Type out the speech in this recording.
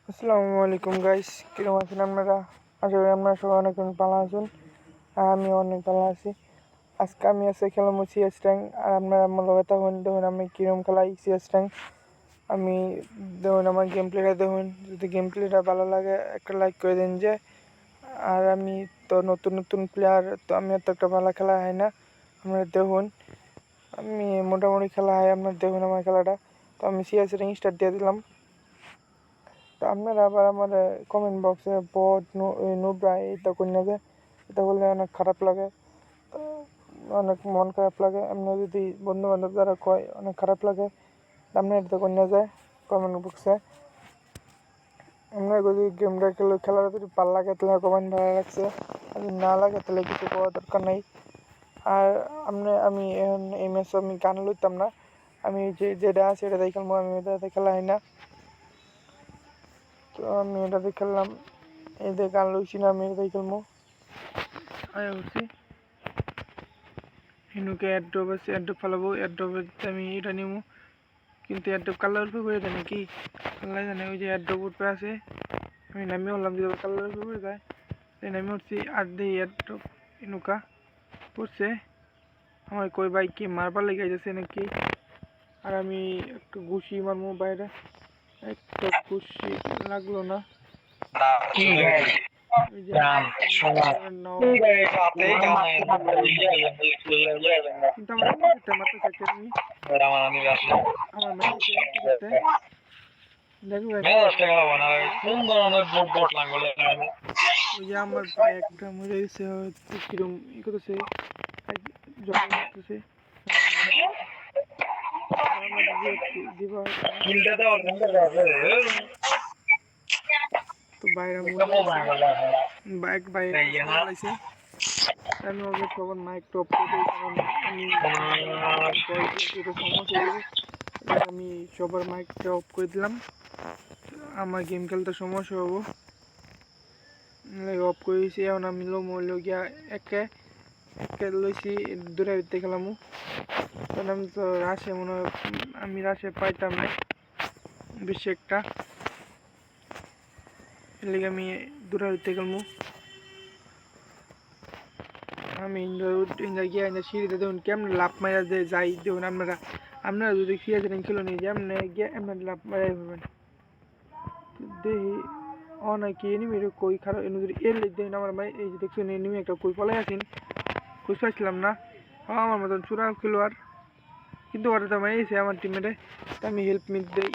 আসসালামু আলাইকুম গাইস, কিরকম আছেন আপনারা? আশা করি আপনারা সবাই অনেক ভালো আছেন। আর আমি অনেক ভালো আছি। আজকে আমি খেলাম সিএস র্যাঙ্ক। আর আপনারা আমার লগে দেখুন আমি কিরকম খেলাই সিএস র্যাঙ্ক। আমি দেখুন আমার গেম প্লেটা দেখুন, যদি গেম প্লেটা ভালো লাগে একটা লাইক করে দিন যে। আর আমি তো নতুন নতুন প্লেয়ার, তো আমি এত একটা ভালো খেলা হয় না। আপনারা দেখুন আমি মোটামুটি খেলা হয়, আপনারা দেখুন আমার খেলাটা। তো আমি সিএস র্যাঙ্ক স্টার্ট দিয়ে দিলাম। তো আপনারা আবার আমার কমেন্ট বক্সে বট নুবরা এটা কন্যা যে এটা করলে অনেক খারাপ লাগে, তো অনেক মন খারাপ লাগে। আপনার যদি বন্ধু বান্ধব যারা কয় অনেক খারাপ লাগে, আপনার এটা কন্যা যায় কমেন্ট বক্সে। আপনার যদি গেমটা খেলাটা যদি ভালো লাগে তাহলে কমেন্ট ভালো লাগছে, আর যদি না লাগে তাহলে কিছু করার দরকার নেই। আর আমি এখন এই ম্যাচে আমি গান লইতাম না, আমি যেটা আছে এটা দেখলাম, আমি এটা খেলা হয় না। তো আমি এটাতে খেললাম, এদের গান লইছি না, আমি এটাই খেলবো। আয়া হচ্ছি হিনুকে অ্যাড্রপ আছে, অ্যাড্রপ ফেলাবো। অ্যাড্রপে আমি এটা নিবো, কিন্তু অ্যাড্রপ কালার উপরে করে দেয় নাকি আল্লাহ জানে। ওই যে অ্যাড্রপ উপরে আছে, আমি নামিয়ে বললাম যে কালার উপরে করে যায়, তাই নামি উঠছি। আর দিই অ্যাড্রপ ইনুকা পড়ছে আমার, কই বাইক কি মারবার লেগে যাচ্ছে নাকি। আর আমি একটু ঘুষি মারবো বাইরে, একটা ঘুষি লাগলো না। আমার ভাই একটা মরে গেছে, কিরম ই করতেছে, জল করতেছে। তো বাইরে বাইক চালাইছে, আমি ওকে তখন মাইক টপ করে দিই, কারণ আমি সবার মাইকটা অফ করে দিলাম। আমার গেম খেলতে সমস্যা হবো, অফ করে দিয়েছি। এখন আমি লোক গিয়া একে লইছি দূরে ভিত্তি খেলামু, কারণ আমি তো রাশে মনে হয় আমি রাশে পাইতাম না বেশি একটা, এর লিগে আমি দূরে ভিত্তি খেলমু। আমি ইন্ডিয়া গিয়ে সিঁড়িতে দেখুন কেমন লাভ মারা যে যাই দেখুন। আপনারা যদি সিরিয়াস র্যাঙ্ক খেলো নি, যেমন গিয়ে এমন লাভ মারাই পাবেন। দেখি অনেকে এনিমি কই খারাপ যদি এর দেখুন আমার ভাই, এই যে দেখছেন এনিমি একটা কই পলাই আছেন, খুঁজ পাইছিলাম না। আমার মতন চূড়া খেলোয়াড়, কিন্তু ওরা তো আমার আমার টিমেরে, আমি হেল্প মিট দিই,